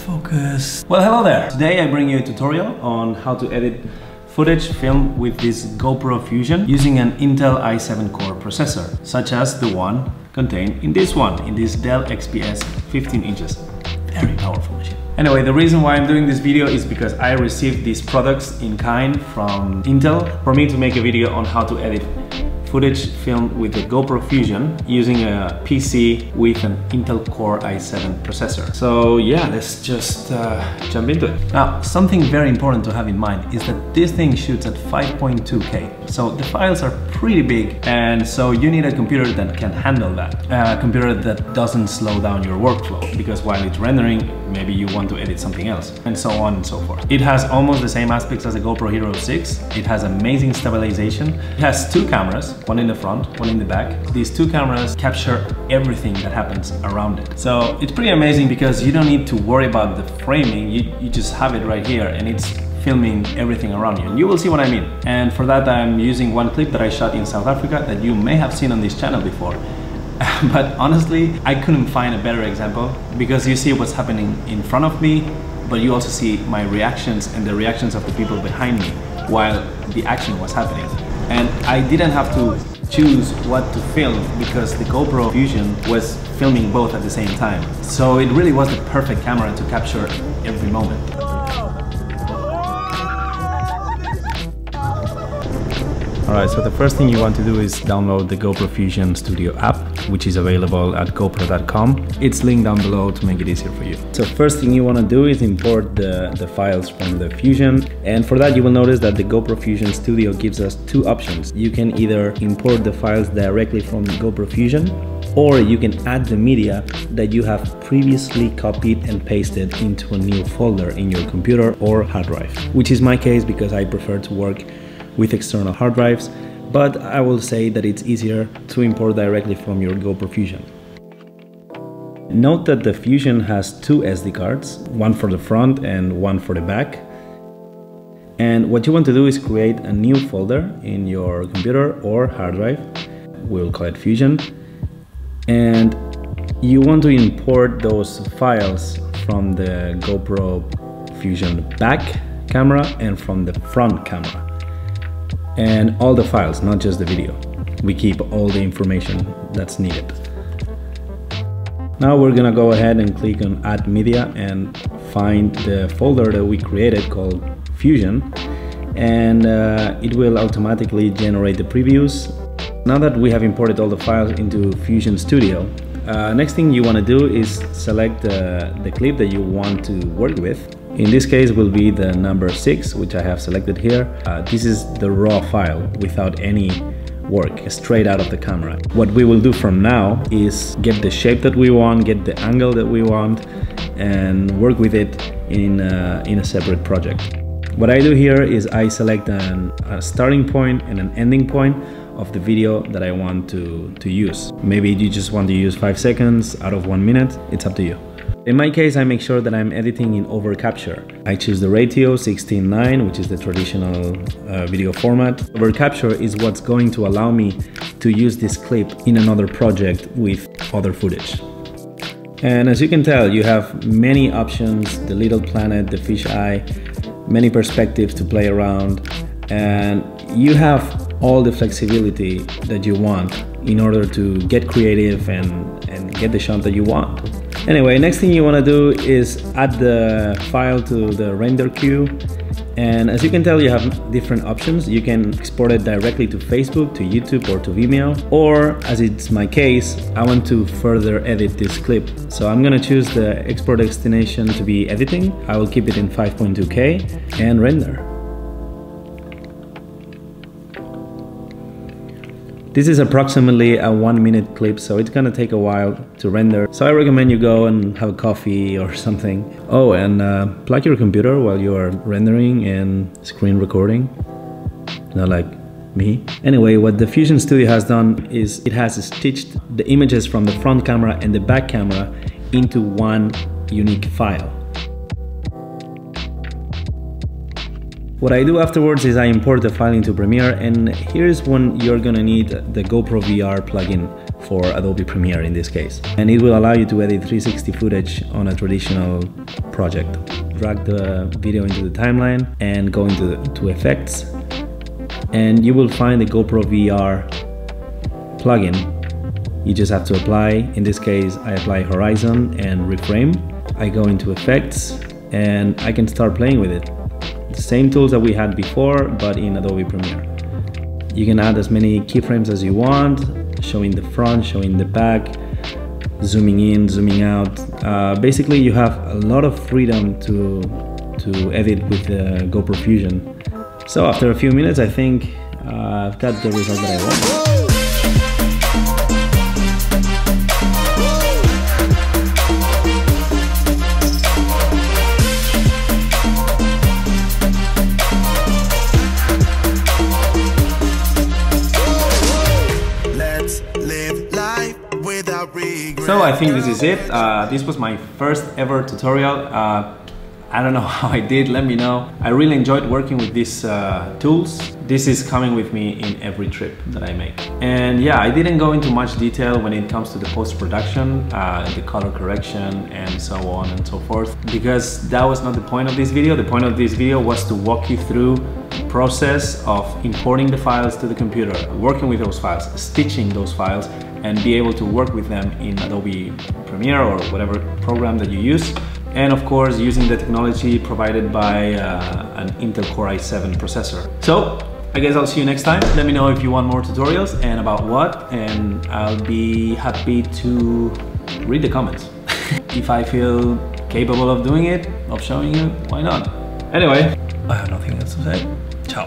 focus. Well, hello there. Today I bring you a tutorial on how to edit footage filmed with this GoPro Fusion using an Intel i7 core processor, such as the one contained in this Dell XPS 15 inches. Very powerful machine. Anyway, the reason why I'm doing this video is because I received these products in kind from Intel for me to make a video on how to edit footage filmed with the GoPro Fusion using a PC with an Intel Core i7 processor. So yeah, let's just jump into it. Now, something very important to have in mind is that this thing shoots at 5.2K. So the files are pretty big, and so you need a computer that can handle that. A computer that doesn't slow down your workflow, because while it's rendering, maybe you want to edit something else, and so on and so forth. It has almost the same aspects as the GoPro Hero 6. It has amazing stabilization. It has two cameras, one in the front, one in the back. These two cameras capture everything that happens around it. So it's pretty amazing because you don't need to worry about the framing. You just have it right here and it's filming everything around you. And you will see what I mean. And for that, I'm using one clip that I shot in South Africa that you may have seen on this channel before. But honestly, I couldn't find a better example because you see what's happening in front of me, but you also see my reactions and the reactions of the people behind me while the action was happening. And I didn't have to choose what to film because the GoPro Fusion was filming both at the same time. So it really was the perfect camera to capture every moment. Alright, so the first thing you want to do is download the GoPro Fusion Studio app, which is available at gopro.com. It's linked down below to make it easier for you. So first thing you want to do is import the files from the Fusion. And for that, you will notice that the GoPro Fusion Studio gives us two options. You can either import the files directly from the GoPro Fusion, or you can add the media that you have previously copied and pasted into a new folder in your computer or hard drive, which is my case because I prefer to work with external hard drives, but I will say that it's easier to import directly from your GoPro Fusion. Note that the Fusion has two SD cards, one for the front and one for the back. And what you want to do is create a new folder in your computer or hard drive. We'll call it Fusion. And you want to import those files from the GoPro Fusion back camera and from the front camera. And all the files, not just the video. We keep all the information that's needed. Now we're gonna go ahead and click on Add Media and find the folder that we created called Fusion, and it will automatically generate the previews. Now that we have imported all the files into Fusion Studio, next thing you want to do is select the clip that you want to work with. In this case will be the number 6, which I have selected here. This is the raw file without any work, straight out of the camera. What we will do from now is get the shape that we want, get the angle that we want, and work with it in a separate project. What I do here is I select a starting point and an ending point of the video that I want to use. Maybe you just want to use 5 seconds out of 1 minute, it's up to you. In my case, I make sure that I'm editing in overcapture. I choose the ratio 16:9, which is the traditional video format. Overcapture is what's going to allow me to use this clip in another project with other footage. And as you can tell, you have many options, the little planet, the fisheye, many perspectives to play around, and you have all the flexibility that you want in order to get creative and get the shot that you want. Anyway, next thing you want to do is add the file to the render queue, and as you can tell, you have different options. You can export it directly to Facebook, to YouTube, or to Vimeo, or as it's my case, I want to further edit this clip, so I'm gonna choose the export destination to be editing. I will keep it in 5.2K and render. This is approximately a 1 minute clip, so it's gonna take a while to render. So I recommend you go and have a coffee or something. Oh, and plug your computer while you are rendering and screen recording. Not like me. Anyway, what the Fusion Studio has done is it has stitched the images from the front camera and the back camera into one unique file. What I do afterwards is I import the file into Premiere, and here's when you're gonna need the GoPro VR plugin for Adobe Premiere in this case. And it will allow you to edit 360 footage on a traditional project. Drag the video into the timeline and go into effects, and you will find the GoPro VR plugin. You just have to apply. In this case, I apply horizon and reframe. I go into effects and I can start playing with it. The same tools that we had before, but in Adobe Premiere. You can add as many keyframes as you want, showing the front, showing the back, zooming in, zooming out. Basically, you have a lot of freedom to edit with the GoPro Fusion. So after a few minutes, I think I've got the result that I want. So I think this is it. This was my first ever tutorial. I don't know how I did, let me know. I really enjoyed working with these tools. This is coming with me in every trip that I make. And yeah, I didn't go into much detail when it comes to the post-production, the color correction and so on and so forth, because that was not the point of this video. The point of this video was to walk you through the process of importing the files to the computer, working with those files, stitching those files, and be able to work with them in Adobe Premiere or whatever program that you use. And of course, using the technology provided by an Intel Core i7 processor. So, I guess I'll see you next time. Let me know if you want more tutorials and about what, and I'll be happy to read the comments. If I feel capable of doing it, of showing you, why not? Anyway, I have nothing else to say. Ciao.